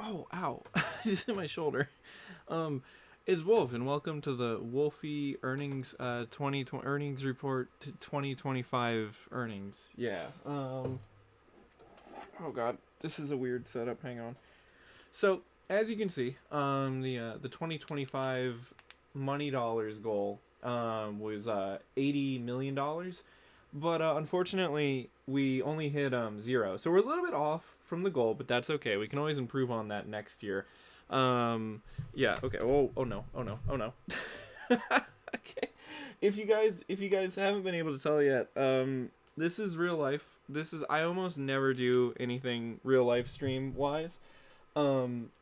Oh, ow. Just hit my shoulder. Um, it's Wolf, and welcome to the Wolfie earnings 2020 earnings report 2025 earnings. Yeah. Oh god, this is a weird setup. Hang on. So, as you can see, the 2025 money dollars goal was $80 million, but unfortunately we only hit zero. So we're a little bit off from the goal, but that's okay. We can always improve on that next year. Yeah. Okay. Oh no. Oh no. Oh no. Okay. If you guys haven't been able to tell yet, this is real life. I almost never do anything real life stream wise.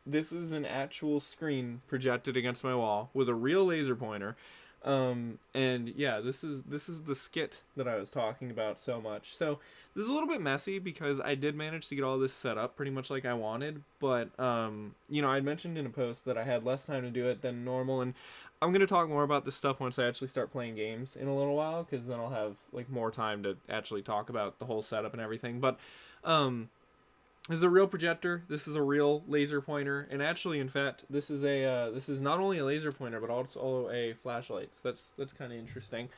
This is an actual screen projected against my wall with a real laser pointer. And yeah, this is the skit that I was talking about so much. So this is a little bit messy because I did manage to get all this set up pretty much like I wanted, but I mentioned in a post that I had less time to do it than normal, and I'm gonna talk more about this stuff once I actually start playing games in a little while, because then I'll have like more time to actually talk about the whole setup and everything. But um, this is a real projector. This is a real laser pointer, and actually, in fact, this is not only a laser pointer but also a flashlight. So that's kind of interesting.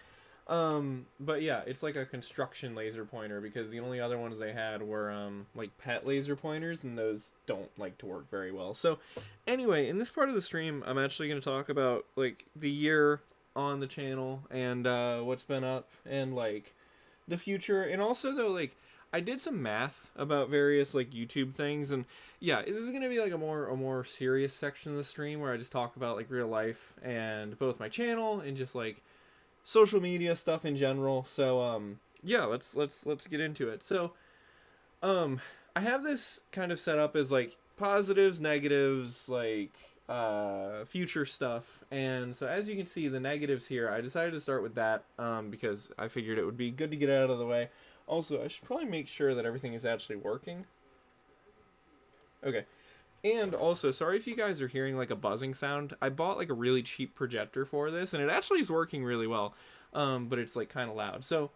But yeah, it's like a construction laser pointer, because the only other ones they had were like pet laser pointers, and those don't like to work very well. So anyway, in this part of the stream, I'm actually going to talk about like the year on the channel, and what's been up, and like the future, and also though, like, I did some math about various like YouTube things, and yeah, this is gonna be like a more serious section of the stream where I just talk about like real life and both my channel and just like social media stuff in general. So yeah, let's get into it. So I have this kind of set up as like positives, negatives, like future stuff. And so as you can see, the negatives here, I decided to start with that because I figured it would be good to get out of the way. Also, I should probably make sure that everything is actually working. Okay. And also, sorry if you guys are hearing like a buzzing sound. I bought like a really cheap projector for this, and it actually is working really well. But it's like kind of loud. So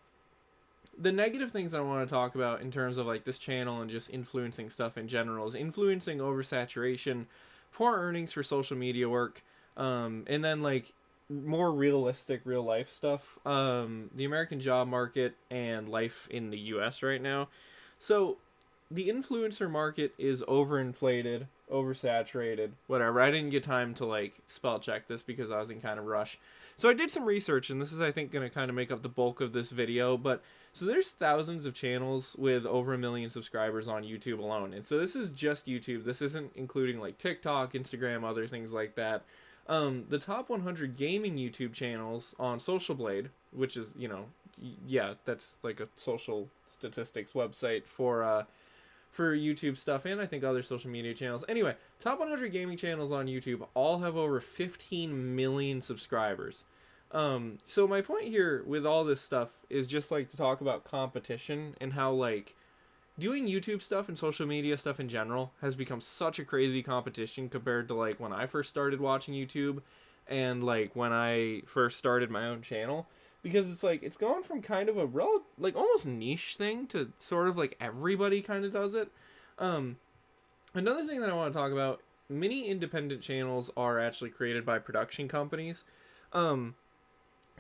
the negative things I want to talk about in terms of like this channel and just influencing stuff in general is influencing oversaturation, poor earnings for social media work, and then like more realistic real life stuff, the American job market and life in the US right now. So the influencer market is overinflated, oversaturated, whatever. I didn't get time to like spell check this because I was in kind of rush. So I did some research, and this is, I think, going to kind of make up the bulk of this video. But so there's thousands of channels with over 1 million subscribers on YouTube alone. And so this is just YouTube. This isn't including like TikTok, Instagram, other things like that. The top 100 gaming YouTube channels on Social Blade, which is, yeah, that's like a social statistics website for YouTube stuff, and I think other social media channels. Anyway, top 100 gaming channels on YouTube all have over 15 million subscribers. So my point here with all this stuff is just like to talk about competition and how like doing YouTube stuff and social media stuff in general has become such a crazy competition compared to like when I first started watching YouTube and like when I first started my own channel, because it's like it's gone from kind of a like almost niche thing to sort of like everybody kind of does it. Another thing that I want to talk about, many independent channels are actually created by production companies.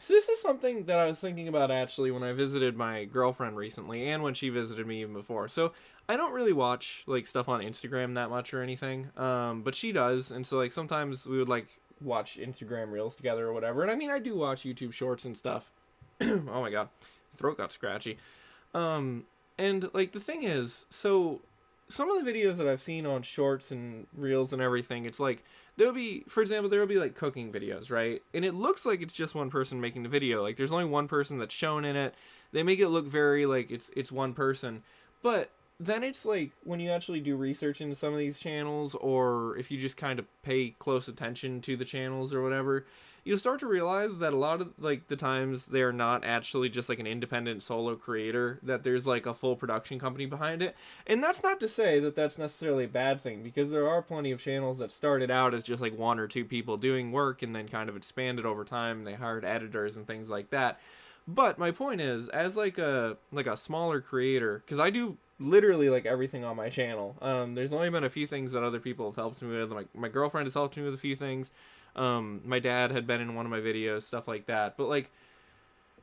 So this is something that I was thinking about actually when I visited my girlfriend recently, and when she visited me even before. So I don't really watch like stuff on Instagram that much or anything, but she does, and so like sometimes we would like watch Instagram Reels together or whatever. And I mean, I do watch YouTube Shorts and stuff. Oh my god, throat got scratchy. And like the thing is, so some of the videos that I've seen on Shorts and Reels and everything, it's like there'll be, for example, there'll be like cooking videos, right? And it looks like it's just one person making the video. Like there's only one person that's shown in it. They make it look very like it's one person. But then it's like when you actually do research into some of these channels, or if you just kind of pay close attention to the channels or whatever, you'll start to realize that a lot of like the times they're not actually just like an independent solo creator, that there's like a full production company behind it. And that's not to say that that's necessarily a bad thing, because there are plenty of channels that started out as just like one or two people doing work and then kind of expanded over time. They hired editors and things like that. But my point is, as like a smaller creator, because I do literally like everything on my channel. There's only been a few things that other people have helped me with. Like my girlfriend has helped me with a few things. My dad had been in one of my videos, stuff like that. But like,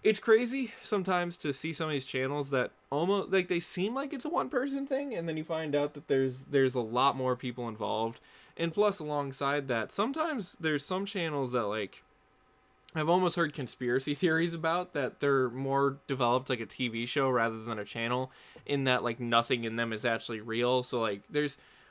it's crazy sometimes to see some of these channels that almost like they seem like it's a one person thing, and then you find out that there's a lot more people involved. And plus, alongside that, sometimes there's some channels that like I've almost heard conspiracy theories about, that they're more developed like a TV show rather than a channel, in that like nothing in them is actually real. So like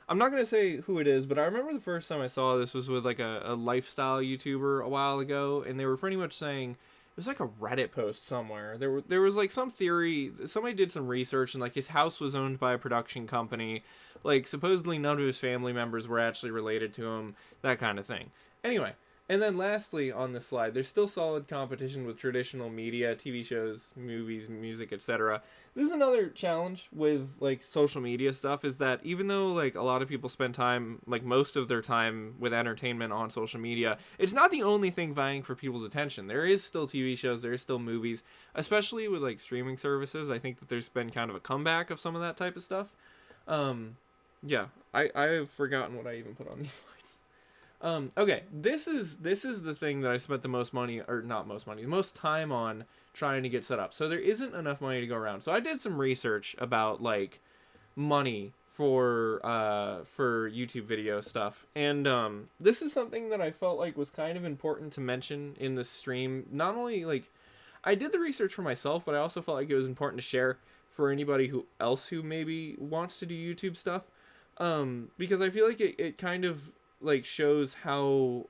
I'm not gonna say who it is, but I remember the first time I saw this was with like a lifestyle YouTuber a while ago, and they were pretty much saying, it was like a Reddit post somewhere. There was like some theory. Somebody did some research, and like his house was owned by a production company. Like supposedly none of his family members were actually related to him. That kind of thing. Anyway, and then lastly on this slide, there's still solid competition with traditional media, TV shows, movies, music, etc. This is another challenge with like social media stuff, is that even though like a lot of people spend time, like most of their time with entertainment on social media, it's not the only thing vying for people's attention. There is still TV shows, there is still movies, especially with like streaming services. I think that there's been kind of a comeback of some of that type of stuff. Yeah, I've forgotten what I even put on these slides. Okay, this is the thing that I spent the most money, or not most money, the most time on trying to get set up. So there isn't enough money to go around. So I did some research about like money for YouTube video stuff, and this is something that I felt like was kind of important to mention in this stream. Not only like I did the research for myself, but I also felt like it was important to share for anybody else who maybe wants to do YouTube stuff, because I feel like it kind of like shows how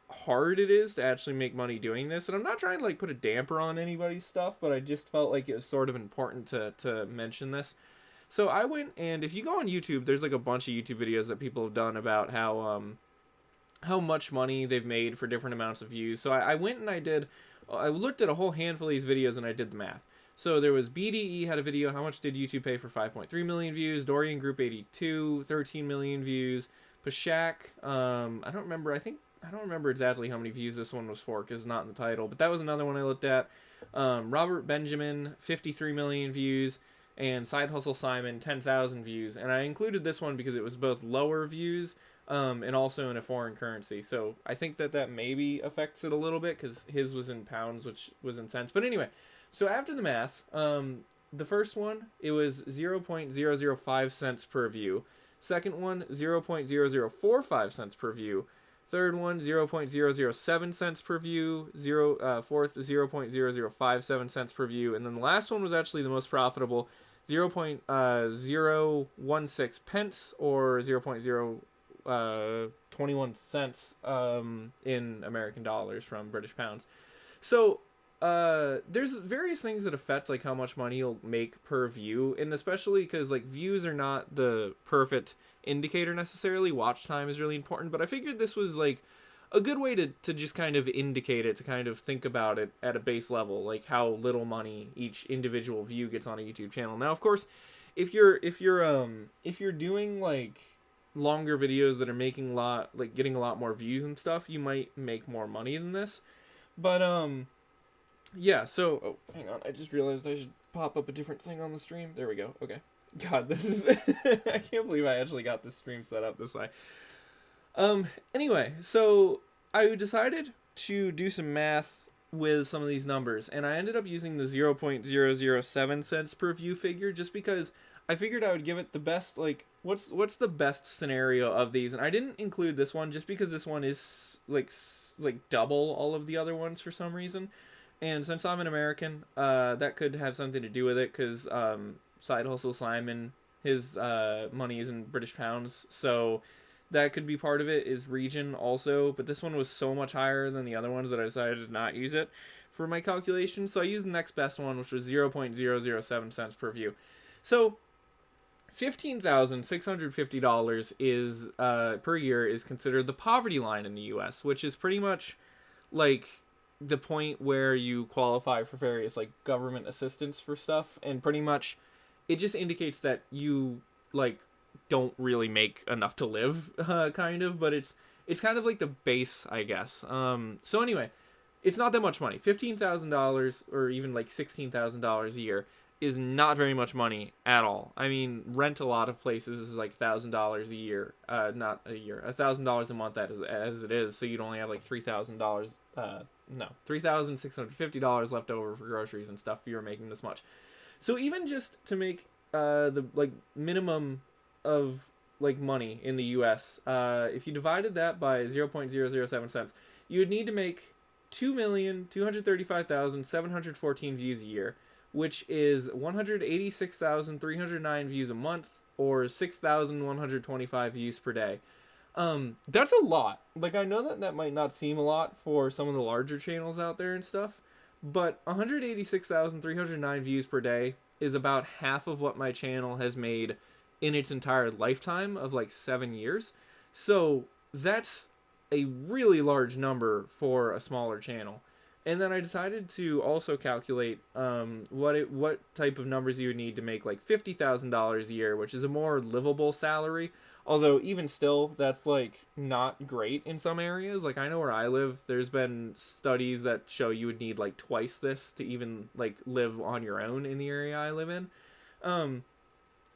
hard it is to actually make money doing this. And I'm not trying to like put a damper on anybody's stuff, but I just felt like it was sort of important to mention this. So I went, and if you go on YouTube, there's like a bunch of YouTube videos that people have done about how much money they've made for different amounts of views. So I went and I looked at a whole handful of these videos, and I did the math. So there was BDE had a video, how much did YouTube pay for 5.3 million views? Dorian Group 82, 13 million views. Pashak, I don't remember exactly how many views this one was for, because it's not in the title, but that was another one I looked at. Robert Benjamin, 53 million views, and Side Hustle Simon, 10,000 views. And I included this one because it was both lower views, and also in a foreign currency. So I think that maybe affects it a little bit, because his was in pounds, which was in cents. But anyway, so after the math, the first one, it was 0.005 cents per view. Second one, 0.0045 cents per view. Third one, 0.007 cents per view. Fourth, 0.0057 cents per view. And then the last one was actually the most profitable, 0.016 pence, or 0.021 cents in American dollars from British pounds. So there's various things that affect like how much money you'll make per view, and especially because like views are not the perfect indicator necessarily. Watch time is really important, but I figured this was like a good way to just kind of indicate it, to kind of think about it at a base level, like how little money each individual view gets on a YouTube channel. Now, of course, if you're doing like longer videos that are making getting a lot more views and stuff, you might make more money than this. But yeah, so, oh, hang on, I just realized I should pop up a different thing on the stream. There we go, okay. God, this is, I can't believe I actually got this stream set up this way. Anyway, so I decided to do some math with some of these numbers, and I ended up using the 0.007 cents per view figure, just because I figured I would give it the best, like, what's the best scenario of these, and I didn't include this one, just because this one is, like double all of the other ones for some reason. And since I'm an American, that could have something to do with it, because Side Hustle Simon, his money is in British pounds, so that could be part of it, is region also. But this one was so much higher than the other ones that I decided to not use it for my calculation. So I used the next best one, which was 0.007 cents per view. So $15,650 is per year is considered the poverty line in the U.S., which is pretty much like the point where you qualify for various like government assistance for stuff, and pretty much it just indicates that you like don't really make enough to live, kind of, but it's kind of like the base, I guess. So anyway, it's not that much money, $15,000 or even like $16,000 a year, is not very much money at all. I mean, rent a lot of places is like $1,000 a year, not a year, $1,000 a month as it is. So you'd only have like $3,000, no, $3,650 left over for groceries and stuff if you were making this much. So even just to make the like minimum of like money in the U.S., if you divided that by 0.007 cents, you would need to make 2,235,714 views a year, which is 186,309 views a month, or 6,125 views per day. That's a lot. Like, I know that might not seem a lot for some of the larger channels out there and stuff, but 186,309 views per day is about half of what my channel has made in its entire lifetime of like 7 years. So that's a really large number for a smaller channel. And then I decided to also calculate what type of numbers you would need to make like $50,000 a year, which is a more livable salary. Although even still, that's like not great in some areas. Like, I know where I live, there's been studies that show you would need like twice this to even like live on your own in the area I live in.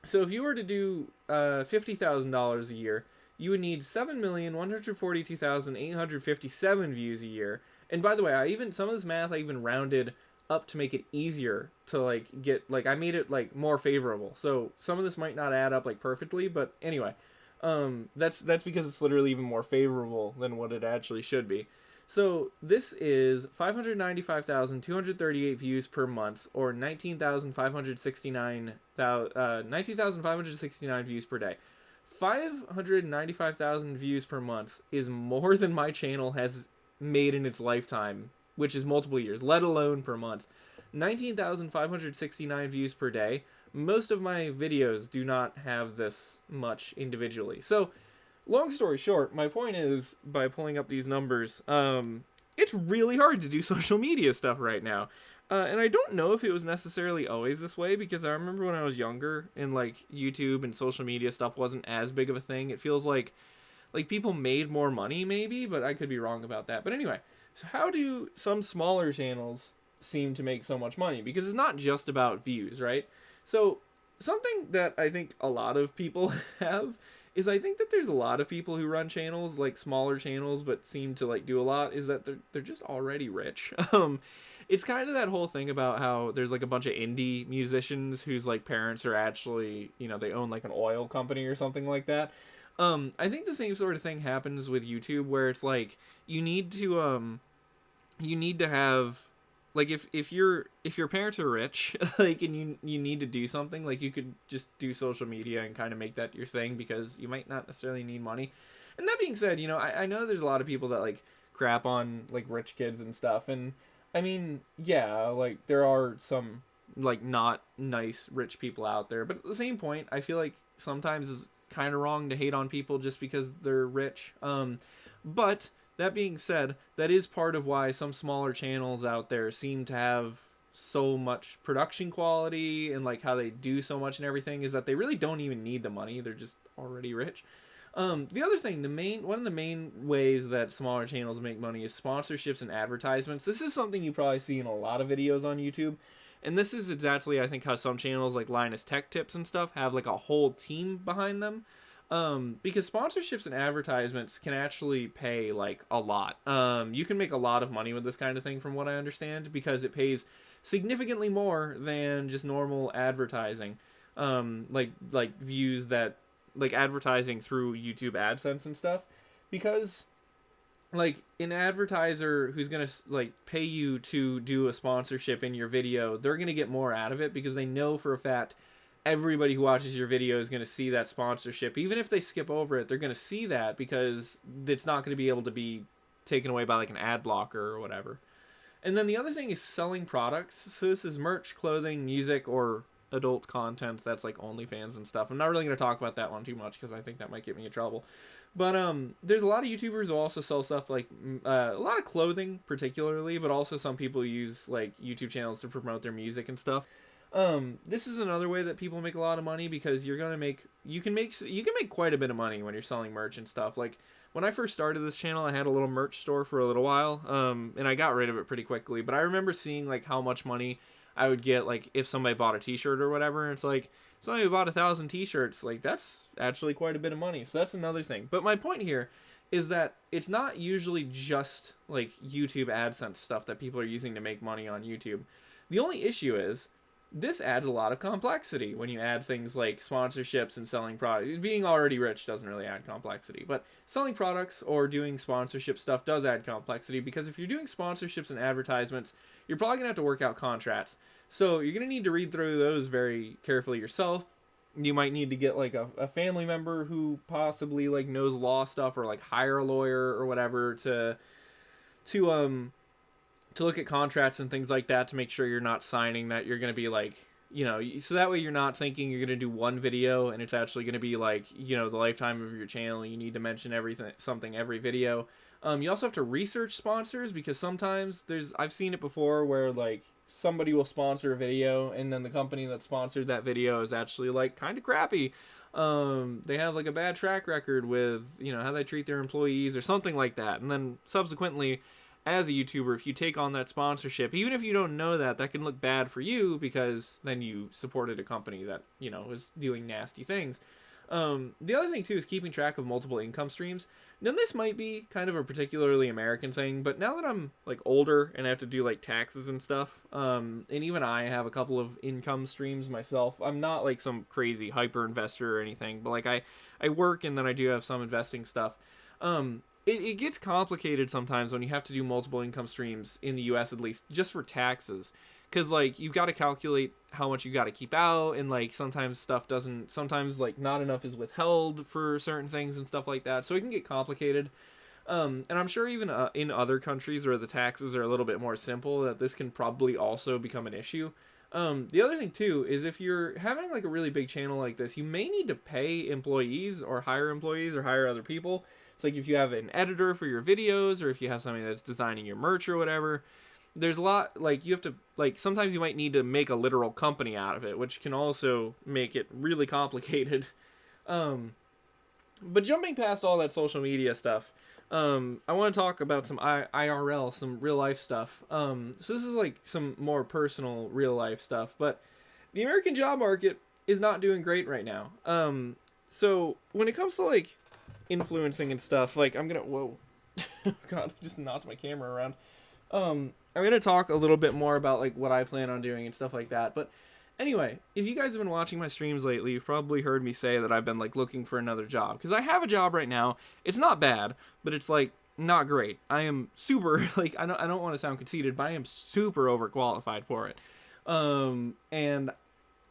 So if you were to do $50,000 a year, you would need 7,142,857 views a year. And by the way, some of this math I even rounded up to make it easier to like get, like, I made it like more favorable. So some of this might not add up like perfectly, but anyway, that's because it's literally even more favorable than what it actually should be. So this is 595,238 views per month, or 19,569 views per day. 595,000 views per month is more than my channel has made in its lifetime, which is multiple years, let alone per month. 19,569 views per day. Most of my videos do not have this much individually. So, long story short, my point is, by pulling up these numbers, it's really hard to do social media stuff right now. And I don't know if it was necessarily always this way, because I remember when I was younger and like YouTube and social media stuff wasn't as big of a thing. It feels like people made more money maybe, but I could be wrong about that. But anyway, so how do some smaller channels seem to make so much money? Because it's not just about views, right? So something that I think a lot of people have is, I think that there's a lot of people who run channels, like smaller channels, but seem to like do a lot, is that they're just already rich. It's kind of that whole thing about how there's like a bunch of indie musicians whose like parents are actually, they own like an oil company or something like that. I think the same sort of thing happens with YouTube, where it's like you need to have, like, if your parents are rich, like, and you need to do something, like, you could just do social media and kind of make that your thing, because you might not necessarily need money. And that being said, I know there's a lot of people that like crap on like rich kids and stuff, and I mean, yeah, like, there are some like not nice rich people out there, but at the same point, I feel like sometimes it's kind of wrong to hate on people just because they're rich. But that being said, that is part of why some smaller channels out there seem to have so much production quality, and like how they do so much and everything, is that they really don't even need the money. They're just already rich. The other thing, one of the main ways that smaller channels make money is sponsorships and advertisements. This is something you probably see in a lot of videos on YouTube. And this is exactly, I think, how some channels like Linus Tech Tips and stuff have like a whole team behind them. Because sponsorships and advertisements can actually pay like a lot. You can make a lot of money with this kind of thing, from what I understand, because it pays significantly more than just normal advertising. Like views that, like, advertising through YouTube AdSense and stuff, because like an advertiser who's gonna like pay you to do a sponsorship in your video, they're gonna get more out of it because they know for a fact everybody who watches your video is gonna see that sponsorship. Even if they skip over it, they're gonna see that because it's not gonna be able to be taken away by like an ad blocker or whatever. And then the other thing is selling products. So this is merch, clothing, music, or adult content that's like OnlyFans and stuff. I'm not really going to talk about that one too much because I think that might get me in trouble. But there's a lot of YouTubers who also sell stuff like a lot of clothing particularly, but also some people use like YouTube channels to promote their music and stuff. This is another way that people make a lot of money, because you can make quite a bit of money when you're selling merch and stuff. Like, when I first started this channel, I had a little merch store for a little while, and I got rid of it pretty quickly. But I remember seeing like how much money I would get like if somebody bought a t-shirt or whatever, and it's like somebody bought 1,000 t-shirts, like that's actually quite a bit of money. So that's another thing. But my point here is that it's not usually just like YouTube AdSense stuff that people are using to make money on YouTube. The only issue is this adds a lot of complexity when you add things like sponsorships and selling products. Being already rich doesn't really add complexity, but selling products or doing sponsorship stuff does add complexity, because if you're doing sponsorships and advertisements, you're probably going to have to work out contracts. So you're going to need to read through those very carefully yourself. You might need to get like a family member who possibly like knows law stuff, or like hire a lawyer or whatever to look at contracts and things like that, to make sure you're not signing that you're going to be like, you know, so that way you're not thinking you're going to do one video and it's actually going to be like, you know, the lifetime of your channel. You need to mention something every video. You also have to research sponsors, because sometimes I've seen it before where like somebody will sponsor a video and then the company that sponsored that video is actually like kind of crappy. They have like a bad track record with, you know, how they treat their employees or something like that. And then subsequently, as a YouTuber, if you take on that sponsorship, even if you don't know that can look bad for you, because then you supported a company that, you know, is doing nasty things. The other thing too is keeping track of multiple income streams. Now this might be kind of a particularly American thing, but now that I'm like older and I have to do like taxes and stuff, and even I have a couple of income streams myself. I'm not like some crazy hyper investor or anything, but like I work and then I do have some investing stuff. It gets complicated sometimes when you have to do multiple income streams in the US, at least, just for taxes. Because, like, you've got to calculate how much you got to keep out, and, like, sometimes like, not enough is withheld for certain things and stuff like that. So it can get complicated. And I'm sure even in other countries where the taxes are a little bit more simple, that this can probably also become an issue. The other thing, too, is if you're having, like, a really big channel like this, you may need to pay employees or hire other people. It's like if you have an editor for your videos, or if you have somebody that's designing your merch or whatever, there's a lot, like, you have to, like, sometimes you might need to make a literal company out of it, which can also make it really complicated. But jumping past all that social media stuff, I want to talk about some IRL, some real life stuff. So this is like some more personal real life stuff, but the American job market is not doing great right now. So when it comes to like influencing and stuff, like whoa, God, I just knocked my camera around. I'm gonna talk a little bit more about like what I plan on doing and stuff like that. But anyway, if you guys have been watching my streams lately, you've probably heard me say that I've been like looking for another job, because I have a job right now. It's not bad, but it's like not great. I am super like I don't want to sound conceited, but I am super overqualified for it. And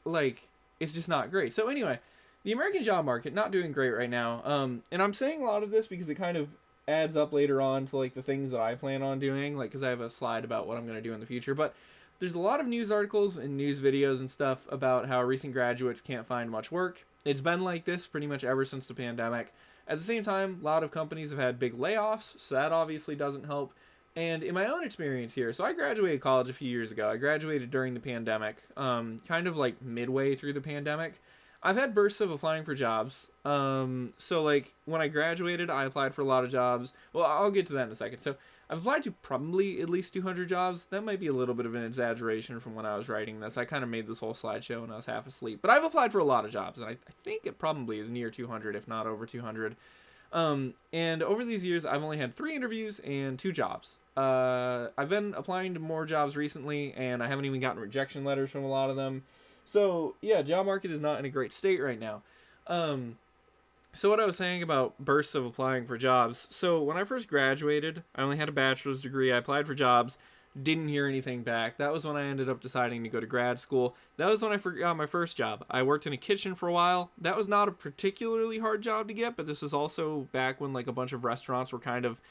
like it's just not great. So anyway, the American job market not doing great right now. And I'm saying a lot of this because it kind of adds up later on to like the things that I plan on doing, like because I have a slide about what I'm going to do in the future. But there's a lot of news articles and news videos and stuff about how recent graduates can't find much work. It's been like this pretty much ever since the pandemic. At the same time, a lot of companies have had big layoffs, so that obviously doesn't help. And in my own experience here, so I graduated college a few years ago. I graduated during the pandemic, kind of like midway through the pandemic. I've had bursts of applying for jobs. So like when I graduated, I applied for a lot of jobs. Well, I'll get to that in a second. So I've applied to probably at least 200 jobs. That might be a little bit of an exaggeration from when I was writing this. I kind of made this whole slideshow when I was half asleep. But I've applied for a lot of jobs, and I think it probably is near 200, if not over 200. And over these years, I've only had 3 interviews and 2 jobs. I've been applying to more jobs recently, and I haven't even gotten rejection letters from a lot of them. So, yeah, job market is not in a great state right now. So what I was saying about bursts of applying for jobs. So when I first graduated, I only had a bachelor's degree. I applied for jobs, didn't hear anything back. That was when I ended up deciding to go to grad school. That was when I got my first job. I worked in a kitchen for a while. That was not a particularly hard job to get, but this was also back when like a bunch of restaurants were kind of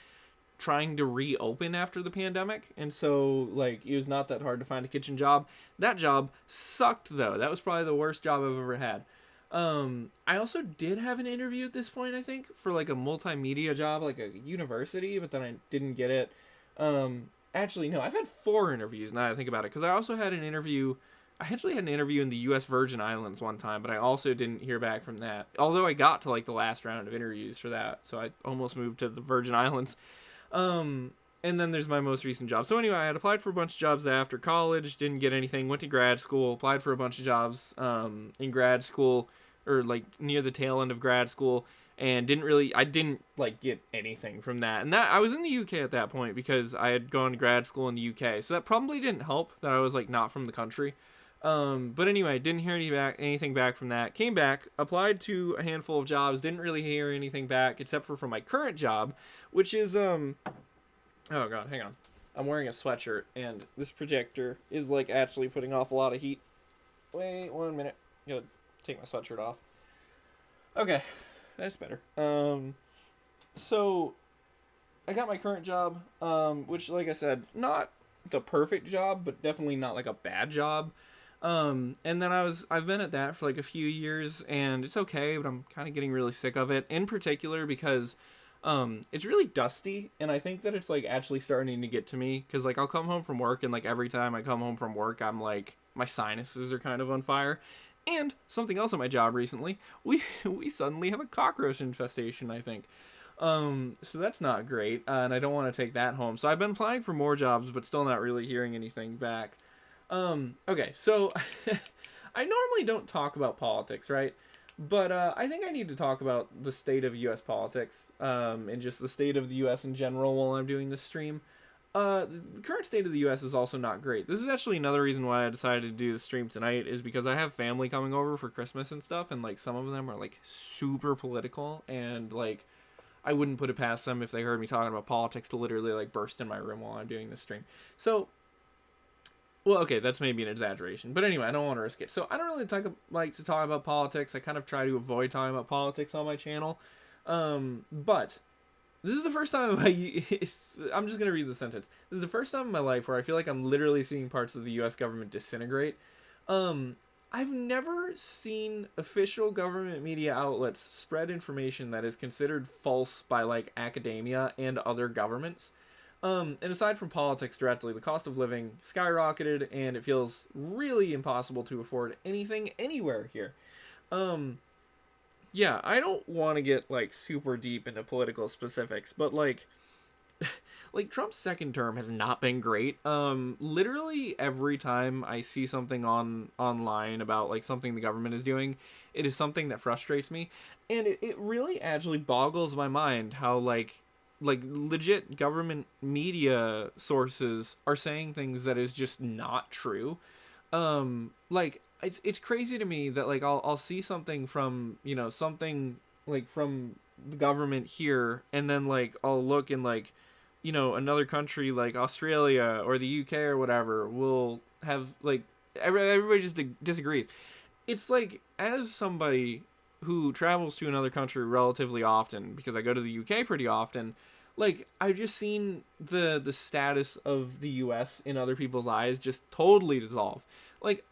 trying to reopen after the pandemic, and so like it was not that hard to find a kitchen job. That job sucked though. That was probably the worst job I've ever had. I also did have an interview at this point, I think, for like a multimedia job, like a university, but then I didn't get it. Actually, no, I've had 4 interviews now that I think about it, because I also had an interview. I actually had an interview in the U.S. Virgin Islands one time, but I also didn't hear back from that. Although I got to like the last round of interviews for that, so I almost moved to the Virgin Islands. and then there's my most recent job. So anyway, I had applied for a bunch of jobs after college, didn't get anything, went to grad school, applied for a bunch of jobs in grad school, or like near the tail end of grad school, and I didn't like get anything from that. And that I was in the UK at that point because I had gone to grad school in the UK. So that probably didn't help that I was like not from the country. But anyway, didn't hear anything back from that. Came back, applied to a handful of jobs, didn't really hear anything back except for from my current job, which is oh god, hang on. I'm wearing a sweatshirt and this projector is like actually putting off a lot of heat. Wait 1 minute. Gotta take my sweatshirt off. Okay, that's better. So I got my current job, which like I said, not the perfect job, but definitely not like a bad job. And then I've been at that for like a few years and it's okay, but I'm kind of getting really sick of it, in particular because it's really dusty, and I think that it's like actually starting to get to me, because like I'll come home from work and like every time I come home from work I'm like, my sinuses are kind of on fire. And something else at my job recently, we suddenly have a cockroach infestation, I think. So that's not great, and I don't want to take that home. So I've been applying for more jobs, but still not really hearing anything back. Okay, so I normally don't talk about politics, right? But I think I need to talk about the state of U.S. politics, and just the state of the U.S. in general while I'm doing this stream. The current state of the U.S. is also not great. This is actually another reason why I decided to do the stream tonight, is because I have family coming over for Christmas and stuff, and like some of them are like super political, and like I wouldn't put it past them if they heard me talking about politics to literally like burst in my room while I'm doing this stream. So, well, okay, that's maybe an exaggeration, but anyway, I don't want to risk it. So I don't really like to talk about politics. I kind of try to avoid talking about politics on my channel, but this is the first time I'm just gonna read the sentence. This is the first time in my life where I feel like I'm literally seeing parts of the U.S. government disintegrate. I've never seen official government media outlets spread information that is considered false by like academia and other governments. And aside from politics directly, the cost of living skyrocketed, and it feels really impossible to afford anything anywhere here. Yeah, I don't want to get like super deep into political specifics, but like like Trump's second term has not been great. Literally every time I see something online about like something the government is doing, it is something that frustrates me, and it really actually boggles my mind how like legit government media sources are saying things that is just not true. Like it's crazy to me that like I'll see something from, you know, something like from the government here, and then like I'll look in like, you know, another country like Australia or the UK or whatever will have like everybody just disagrees. It's like, as somebody who travels to another country relatively often, because I go to the UK pretty often, like I've just seen the status of the US in other people's eyes just totally dissolve. Like,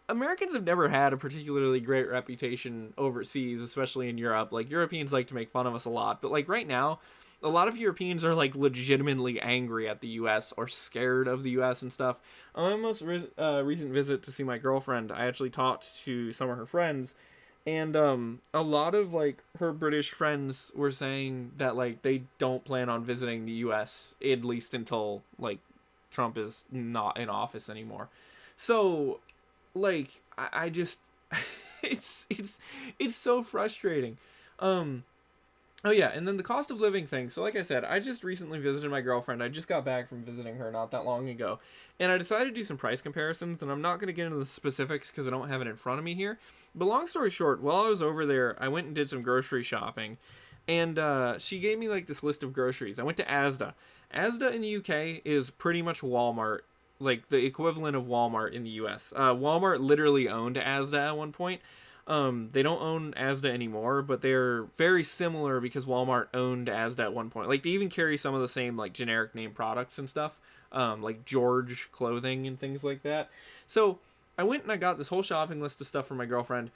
Americans have never had a particularly great reputation overseas, especially in Europe. Like, Europeans like to make fun of us a lot, but like right now, a lot of Europeans are like legitimately angry at the US or scared of the US and stuff. On my most recent visit to see my girlfriend, I actually talked to some of her friends, and a lot of like her British friends were saying that like they don't plan on visiting the US, at least until like Trump is not in office anymore. So like I just it's so frustrating. Oh yeah, and then the cost of living thing. So like I said, I just recently visited my girlfriend. I just got back from visiting her not that long ago. And I decided to do some price comparisons, and I'm not going to get into the specifics because I don't have it in front of me here. But long story short, while I was over there, I went and did some grocery shopping. And she gave me like this list of groceries. I went to Asda. Asda in the UK is pretty much Walmart, like the equivalent of Walmart in the US. Walmart literally owned Asda at one point. They don't own Asda anymore, but they're very similar because Walmart owned Asda at one point. Like, they even carry some of the same, like, generic name products and stuff, like George clothing and things like that. So I went and I got this whole shopping list of stuff for my girlfriend.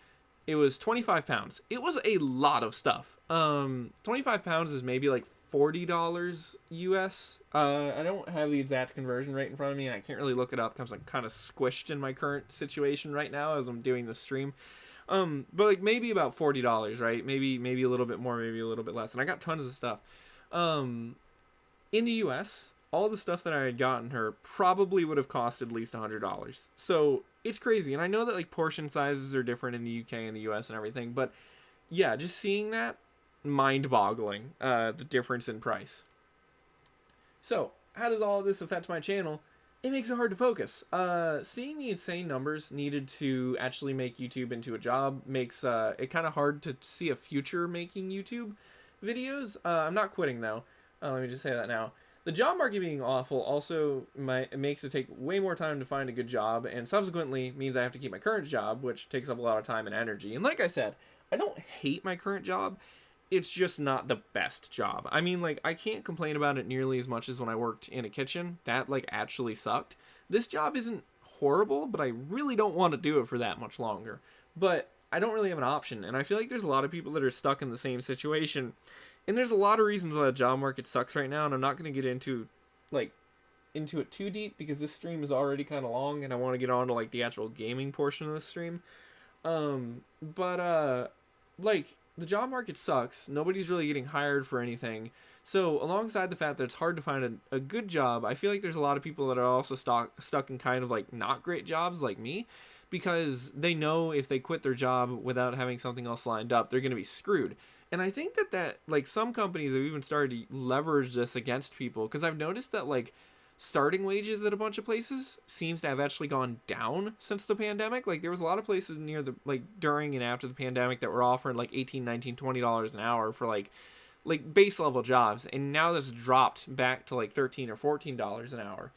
It was 25 pounds. It was a lot of stuff. 25 pounds is maybe like $40 US. I don't have the exact conversion rate in front of me, and I can't really look it up because I'm kind of squished in my current situation right now as I'm doing this stream. But like maybe about $40, right? Maybe a little bit more, maybe a little bit less. And I got tons of stuff. In the US, all the stuff that I had gotten her probably would have cost at least $100. So it's crazy. And I know that like portion sizes are different in the UK and the US and everything, but yeah, just seeing that, mind boggling, the difference in price. So how does all of this affect my channel? It makes it hard to focus. Seeing the insane numbers needed to actually make YouTube into a job makes it kind of hard to see a future making YouTube videos. I'm not quitting though. Let me just say that now. The job market being awful also makes it take way more time to find a good job, and subsequently means I have to keep my current job, which takes up a lot of time and energy. And like I said, I don't hate my current job. It's just not the best job. I mean, like, I can't complain about it nearly as much as when I worked in a kitchen. That, like, actually sucked. This job isn't horrible, but I really don't want to do it for that much longer. But I don't really have an option, and I feel like there's a lot of people that are stuck in the same situation. And there's a lot of reasons why the job market sucks right now, and I'm not going to get into it too deep because this stream is already kind of long, and I want to get on to, like, the actual gaming portion of the stream. Like, the job market sucks. Nobody's really getting hired for anything. So, alongside the fact that it's hard to find a good job, I feel like there's a lot of people that are also stuck in kind of, like, not great jobs like me, because they know if they quit their job without having something else lined up, they're going to be screwed. And I think that like some companies have even started to leverage this against people, because I've noticed that like starting wages at a bunch of places seems to have actually gone down since the pandemic. Like there was a lot of places near the like during and after the pandemic that were offering like $18, $19, $20 an hour for like base level jobs, and now that's dropped back to like $13 or $14 an hour.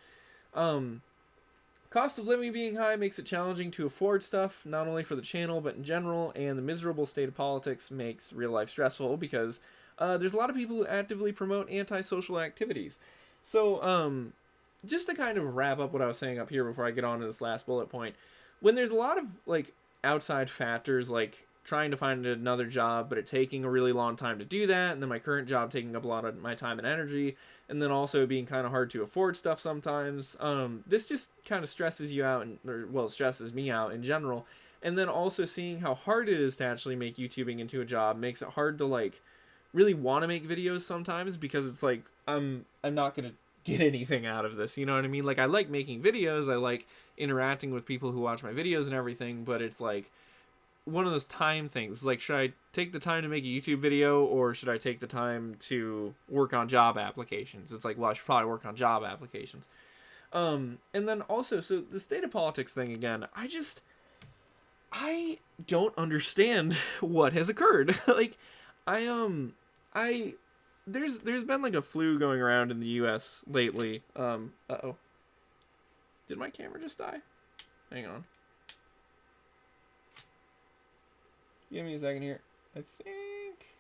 Cost of living being high makes it challenging to afford stuff, not only for the channel, but in general, and the miserable state of politics makes real life stressful because there's a lot of people who actively promote antisocial activities. So, just to kind of wrap up what I was saying up here before I get on to this last bullet point, when there's a lot of, like, outside factors, like trying to find another job, but it taking a really long time to do that, and then my current job taking up a lot of my time and energy, and then also being kind of hard to afford stuff sometimes, this just kind of stresses you out, it stresses me out in general. And then also seeing how hard it is to actually make YouTubing into a job makes it hard to, like, really want to make videos sometimes, because it's like, I'm not going to get anything out of this, you know what I mean? Like, I like making videos, I like interacting with people who watch my videos and everything, but it's like one of those time things. Like, should I take the time to make a YouTube video, or should I take the time to work on job applications? It's like, well, I should probably work on job applications. And then also, so the state of politics thing again, I don't understand what has occurred. Like, there's been like a flu going around in the US lately. Uh-oh. Did my camera just die? Hang on. Give me a second here. I think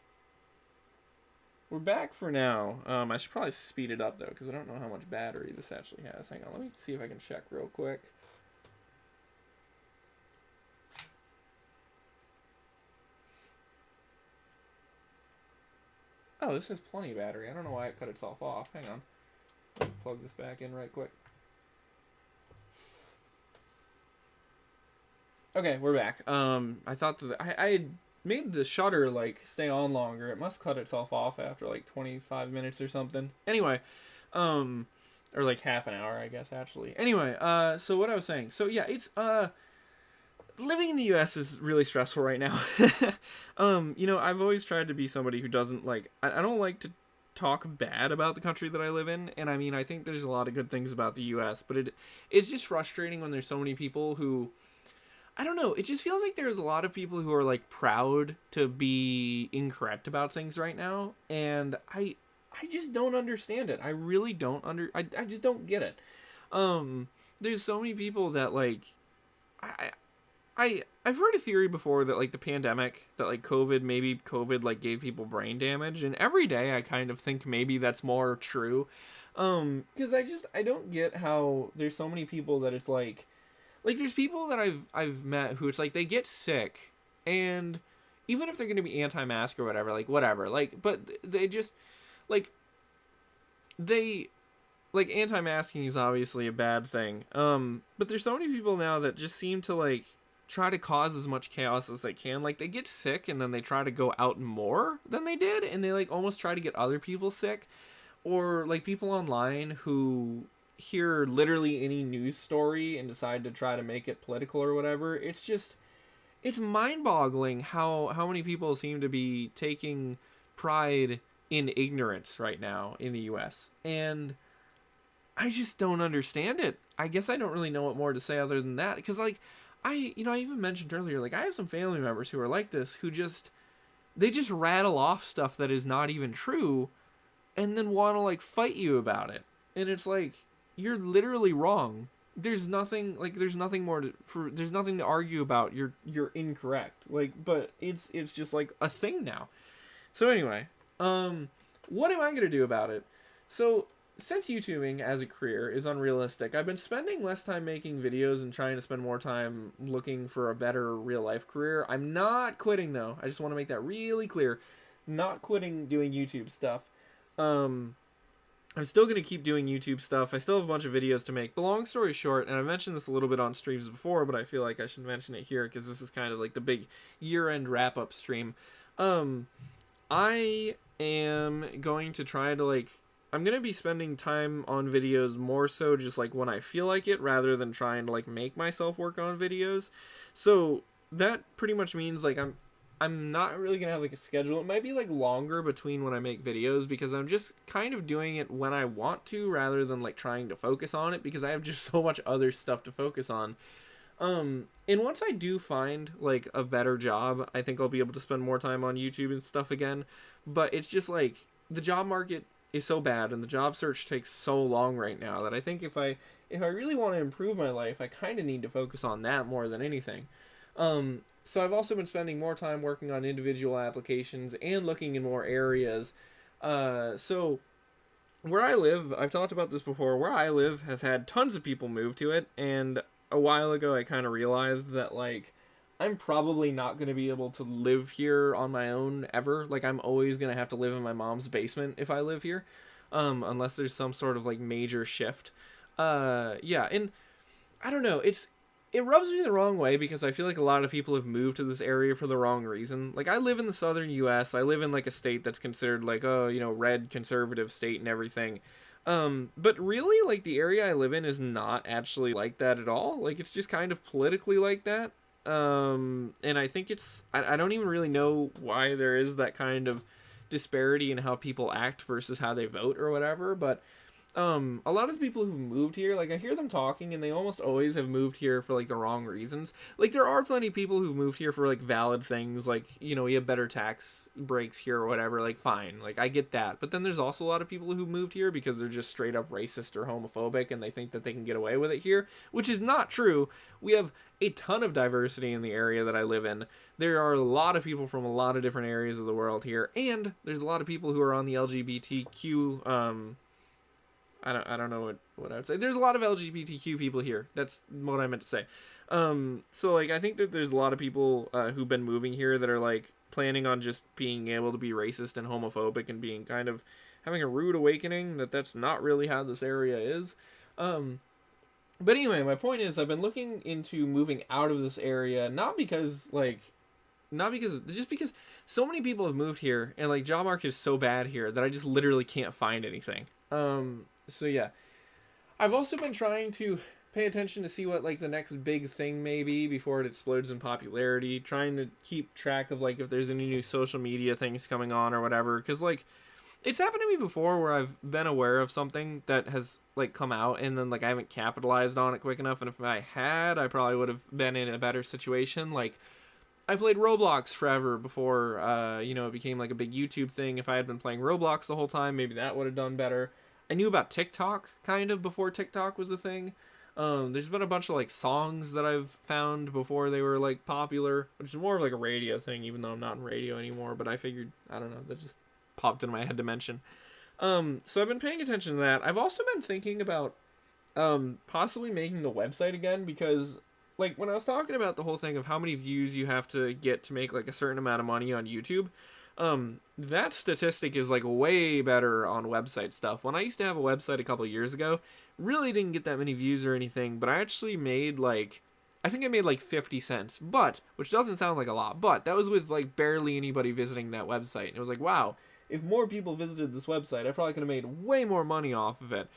we're back for now. I should probably speed it up though, because I don't know how much battery this actually has. Hang on, let me see if I can check real quick. Oh, this has plenty of battery. I don't know why it cut itself off. Hang on. Let me plug this back in right quick. Okay, we're back. I thought that I had made the shutter like stay on longer. It must cut itself off after like 25 minutes or something. Anyway, or like half an hour, I guess actually. Anyway, so what I was saying. So yeah, it's living in the US is really stressful right now. You know, I've always tried to be somebody who doesn't like I don't like to talk bad about the country that I live in, and I mean, I think there's a lot of good things about the US, but it's just frustrating when there's so many people who, I don't know, it just feels like there's a lot of people who are like proud to be incorrect about things right now, and I just don't understand it. I really don't I just don't get it. There's so many people that like I've heard a theory before that like the pandemic, that like maybe COVID like gave people brain damage, and every day I kind of think maybe that's more true. Because I don't get how there's so many people that it's like there's people that I've met who it's like they get sick, and even if they're gonna be anti-mask or whatever, like whatever, like, but they just like anti-masking is obviously a bad thing. But there's so many people now that just seem to like try to cause as much chaos as they can. Like, they get sick and then they try to go out more than they did, and they like almost try to get other people sick, or like people online who hear literally any news story and decide to try to make it political or whatever. It's mind-boggling how many people seem to be taking pride in ignorance right now in the US. And I just don't understand it. I guess I don't really know what more to say other than that, because like I even mentioned earlier, like I have some family members who are like this, who they just rattle off stuff that is not even true and then want to like fight you about it. And it's like, you're literally wrong. There's nothing there's nothing to argue about. You're incorrect. Like, but it's just like a thing now. So anyway, what am I going to do about it? So since YouTubing as a career is unrealistic, I've been spending less time making videos and trying to spend more time looking for a better real life career. I'm not quitting though. I just want to make that really clear. Not quitting doing YouTube stuff. I'm still going to keep doing YouTube stuff. I still have a bunch of videos to make. But long story short, and I mentioned this a little bit on streams before, but I feel like I should mention it here because this is kind of like the big year-end wrap-up stream. I am going to try to I'm going to be spending time on videos more so just like when I feel like it, rather than trying to like make myself work on videos. So that pretty much means like I'm not really going to have like a schedule. It might be like longer between when I make videos because I'm just kind of doing it when I want to rather than like trying to focus on it because I have just so much other stuff to focus on. And once I do find like a better job, I think I'll be able to spend more time on YouTube and stuff again. But it's just like the job market is so bad and the job search takes so long right now that I think if I really want to improve my life, I kind of need to focus on that more than anything. So I've also been spending more time working on individual applications and looking in more areas. So where I live, I've talked about this before, where I live has had tons of people move to it, and a while ago I kind of realized that like I'm probably not going to be able to live here on my own ever. Like I'm always going to have to live in my mom's basement if I live here, unless there's some sort of like major shift. Yeah, and I don't know, it rubs me the wrong way because I feel like a lot of people have moved to this area for the wrong reason. Like I live in the southern US. I live in like a state that's considered like, red conservative state and everything. But really like the area I live in is not actually like that at all. Like it's just kind of politically like that. And I think I don't even really know why there is that kind of disparity in how people act versus how they vote or whatever, but a lot of the people who've moved here, like I hear them talking and they almost always have moved here for like the wrong reasons. Like there are plenty of people who've moved here for like valid things, like, we have better tax breaks here or whatever, like fine, like I get that. But then there's also a lot of people who moved here because they're just straight up racist or homophobic and they think that they can get away with it here, which is not true. We have a ton of diversity in the area that I live in. There are a lot of people from a lot of different areas of the world here, and there's a lot of people who are on the LGBTQ, I don't know what I would say. There's a lot of LGBTQ people here. That's what I meant to say. So like I think that there's a lot of people who've been moving here that are like planning on just being able to be racist and homophobic and being kind of having a rude awakening that that's not really how this area is. But anyway, my point is I've been looking into moving out of this area, just because so many people have moved here and like job market is so bad here that I just literally can't find anything. So yeah, I've also been trying to pay attention to see what like the next big thing may be before it explodes in popularity, trying to keep track of like if there's any new social media things coming on or whatever, because like it's happened to me before where I've been aware of something that has like come out and then like I haven't capitalized on it quick enough, and if I had, I probably would have been in a better situation. Like I played Roblox forever before it became like a big YouTube thing. If I had been playing Roblox the whole time, maybe that would have done better. I knew about TikTok kind of before TikTok was a thing. There's been a bunch of like songs that I've found before they were like popular, which is more of like a radio thing, even though I'm not in radio anymore. But I figured, I don't know, that just popped into my head to mention. So I've been paying attention to that. I've also been thinking about possibly making the website again, because like when I was talking about the whole thing of how many views you have to get to make like a certain amount of money on YouTube, that statistic is like way better on website stuff. When I used to have a website a couple of years ago, really didn't get that many views or anything, but I actually made like, I think I made like 50 cents, but, which doesn't sound like a lot, but that was with like barely anybody visiting that website. And it was like, wow, if more people visited this website, I probably could have made way more money off of it.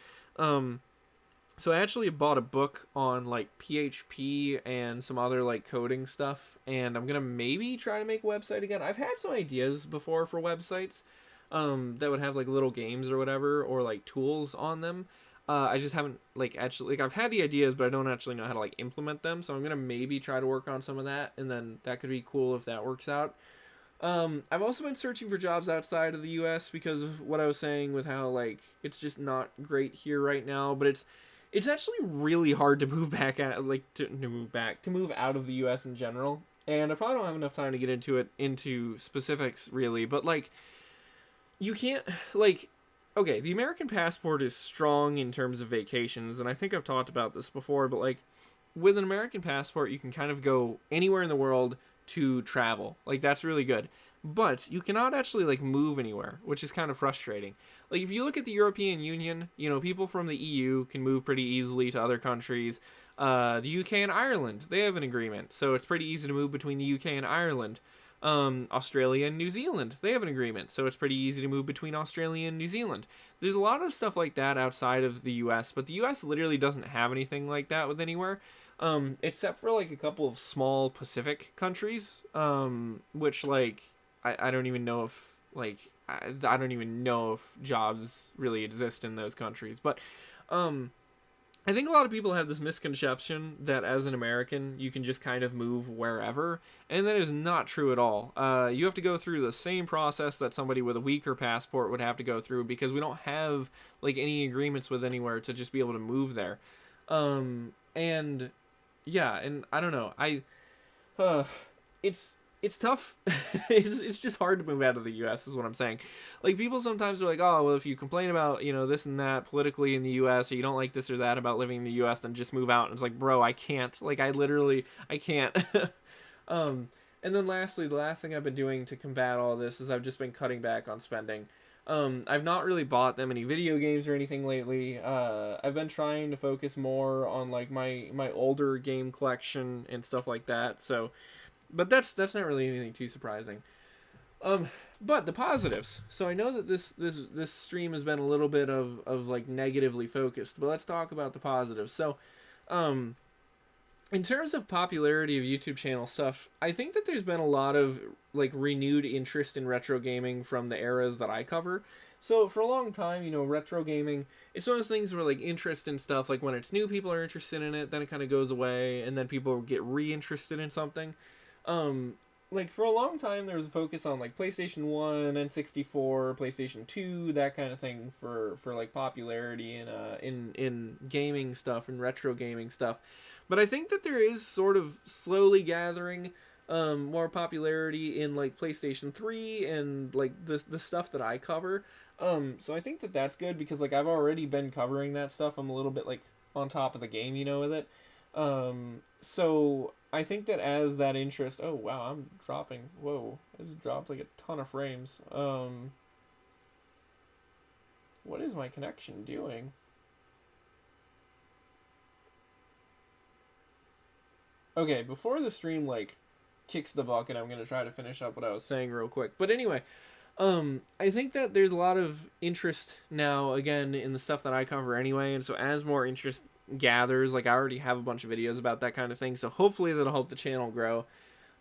So I actually bought a book on like PHP and some other like coding stuff, and I'm gonna maybe try to make a website again. I've had some ideas before for websites that would have like little games or whatever, or like tools on them. I just haven't like actually, like, I've had the ideas, but I don't actually know how to like implement them. So I'm gonna maybe try to work on some of that, and then that could be cool if that works out. I've also been searching for jobs outside of the U.S. because of what I was saying with how like it's just not great here right now. But it's actually really hard to move back at like to move out of the U.S. in general. And I probably don't have enough time to get into specifics really. But like you can't like. Okay, the American passport is strong in terms of vacations, and I think I've talked about this before, but like with an American passport, you can kind of go anywhere in the world to travel. Like that's really good. But you cannot actually like move anywhere, which is kind of frustrating. Like if you look at the European Union, you know, people from the EU can move pretty easily to other countries. The UK and Ireland, they have an agreement, so it's pretty easy to move between the UK and Ireland. Australia and New Zealand, they have an agreement, so it's pretty easy to move between Australia and New Zealand. There's a lot of stuff like that outside of the US, but the US literally doesn't have anything like that with anywhere, except for like a couple of small Pacific countries, which like I don't even know if like I don't even know if jobs really exist in those countries, but I think a lot of people have this misconception that as an American, you can just kind of move wherever, and that is not true at all. You have to go through the same process that somebody with a weaker passport would have to go through, because we don't have like any agreements with anywhere to just be able to move there. And yeah, and I don't know, it's tough. It's just hard to move out of the U.S. is what I'm saying. Like people sometimes are like, oh, well, if you complain about, you know, this and that politically in the U.S., or you don't like this or that about living in the U.S., then just move out. And it's like, bro, I can't. Like I can't. And then lastly, the last thing I've been doing to combat all this is I've just been cutting back on spending. I've not really bought that many video games or anything lately. I've been trying to focus more on like my older game collection and stuff like that. So. But that's not really anything too surprising. But the positives. So I know that this stream has been a little bit of like negatively focused, but let's talk about the positives. So, in terms of popularity of YouTube channel stuff, I think that there's been a lot of like renewed interest in retro gaming from the eras that I cover. So for a long time, you know, retro gaming, it's one of those things where like interest in stuff, like when it's new, people are interested in it, then it kind of goes away, and then people get re-interested in something. Like for a long time there was a focus on like PlayStation 1, N64, PlayStation 2, that kind of thing for like popularity in gaming stuff and retro gaming stuff. But I think that there is sort of slowly gathering more popularity in like PlayStation 3 and like the stuff that I cover. So I think that that's good because like I've already been covering that stuff. I'm a little bit like on top of the game, you know, with it. So I think that as that interest, oh wow, I'm dropping, whoa, I just dropped like a ton of frames. What is my connection doing? Okay, before the stream like kicks the bucket, I'm gonna try to finish up what I was saying real quick. But anyway, I think that there's a lot of interest now again in the stuff that I cover anyway, and so as more interest gathers, like I already have a bunch of videos about that kind of thing, so hopefully that'll help the channel grow.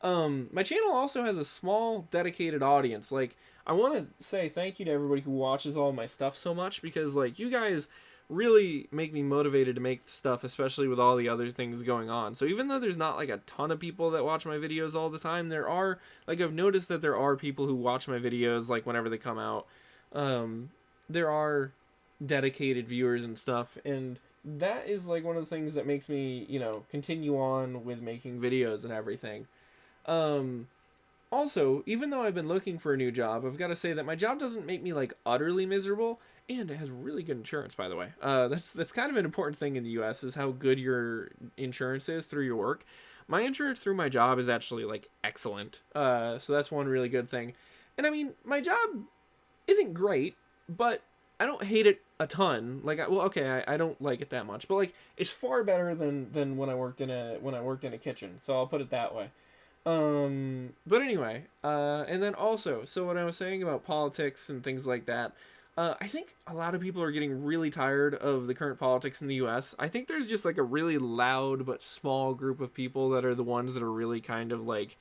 My channel also has a small dedicated audience. Like I want to say thank you to everybody who watches all my stuff so much, because like you guys really make me motivated to make stuff, especially with all the other things going on. So even though there's not like a ton of people that watch my videos all the time, there are, like I've noticed that there are people who watch my videos like whenever they come out. There are dedicated viewers and stuff, and that is like one of the things that makes me, you know, continue on with making videos and everything. Also, even though I've been looking for a new job, I've got to say that my job doesn't make me like utterly miserable, and it has really good insurance, by the way. That's kind of an important thing in the US, is how good your insurance is through your work. My insurance through my job is actually like excellent. So that's one really good thing. And I mean, my job isn't great, but I don't hate it a ton. Like, I don't like it that much, but like it's far better than when I worked in a kitchen. So I'll put it that way. But anyway, and then also, so what I was saying about politics and things like that, I think a lot of people are getting really tired of the current politics in the U.S. I think there's just like a really loud but small group of people that are the ones that are really kind of like,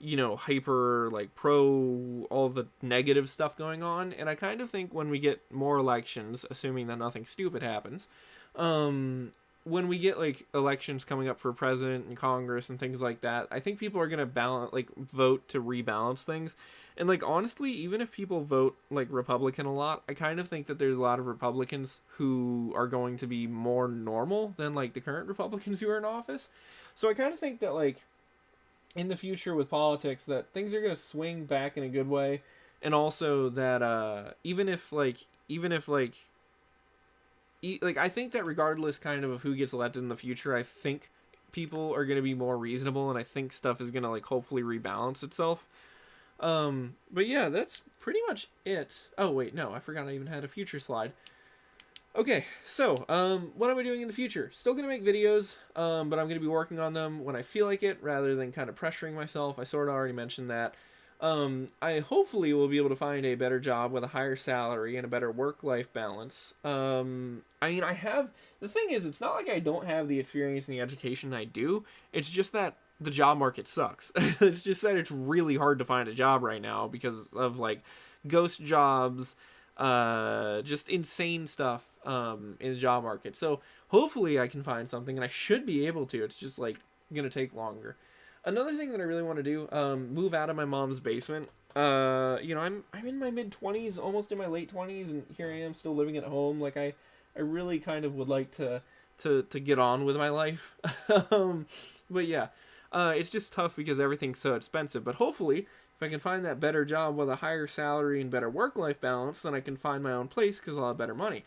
hyper like pro all the negative stuff going on. And I kind of think when we get more elections, assuming that nothing stupid happens, um, when we get like elections coming up for president and Congress and things like that, I think people are gonna vote to rebalance things. And like honestly, even if people vote like Republican a lot, I kind of think that there's a lot of Republicans who are going to be more normal than like the current Republicans who are in office. So I kind of think that like in the future with politics that things are going to swing back in a good way, and also that I think that regardless kind of who gets elected in the future, I think people are going to be more reasonable, and I think stuff is going to like hopefully rebalance itself. But yeah, that's pretty much it. Oh wait, no, I forgot I even had a future slide. Okay, so, what am I doing in the future? Still gonna make videos, but I'm gonna be working on them when I feel like it, rather than kind of pressuring myself. I sort of already mentioned that. I hopefully will be able to find a better job with a higher salary and a better work-life balance. The thing is, it's not like I don't have the experience and the education I do. It's just that the job market sucks. It's just that it's really hard to find a job right now because of, like, ghost jobs, just insane stuff in the job market. So hopefully I can find something, and I should be able to. It's just like gonna take longer. Another thing that I really want to do, move out of my mom's basement. I'm in my mid-20s, almost in my late 20s, and here I am still living at home. Like I really kind of would like to get on with my life. But yeah, it's just tough because everything's so expensive. But hopefully, if I can find that better job with a higher salary and better work-life balance, then I can find my own place because I'll have better money.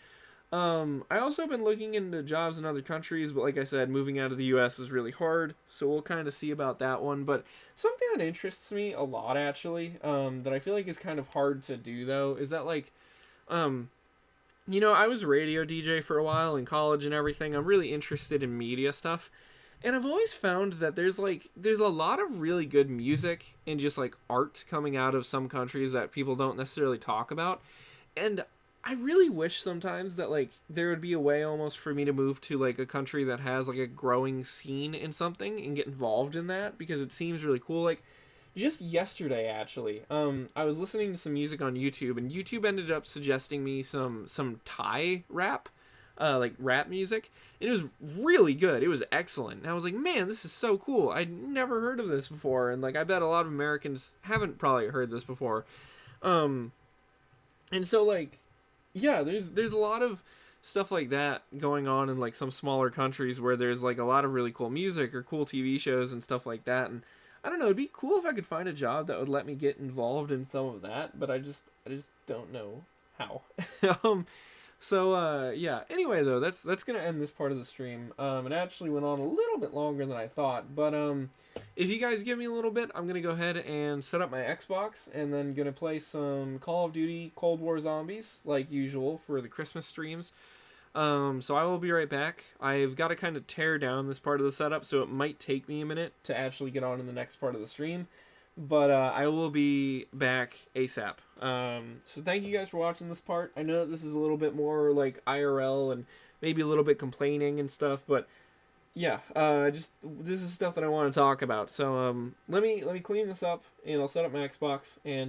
I also have been looking into jobs in other countries, but like I said, moving out of the U.S. is really hard, so we'll kind of see about that one. But something that interests me a lot, actually, that I feel like is kind of hard to do, though, is that, like, I was a radio DJ for a while in college and everything. I'm really interested in media stuff. And I've always found that there's a lot of really good music and just like art coming out of some countries that people don't necessarily talk about. And I really wish sometimes that like there would be a way almost for me to move to like a country that has like a growing scene in something and get involved in that, because it seems really cool. Like just yesterday actually, I was listening to some music on YouTube, and YouTube ended up suggesting me some Thai rap, like rap music. It was really good. It was excellent. And I was like, man, this is so cool. I'd never heard of this before. And like, I bet a lot of Americans haven't probably heard this before. And so like, yeah, there's a lot of stuff like that going on in like some smaller countries where there's like a lot of really cool music or cool TV shows and stuff like that. And I don't know, it'd be cool if I could find a job that would let me get involved in some of that, but I just don't know how. Yeah. Anyway, though, that's gonna end this part of the stream. It actually went on a little bit longer than I thought, but if you guys give me a little bit, I'm gonna go ahead and set up my Xbox, and then gonna play some Call of Duty Cold War Zombies like usual for the Christmas streams. So I will be right back. I've got to kind of tear down this part of the setup, so it might take me a minute to actually get on in the next part of the stream. But I will be back ASAP. So thank you guys for watching this part. I know this is a little bit more like IRL and maybe a little bit complaining and stuff, but yeah, just this is stuff that I want to talk about. So let me clean this up, and I'll set up my Xbox, and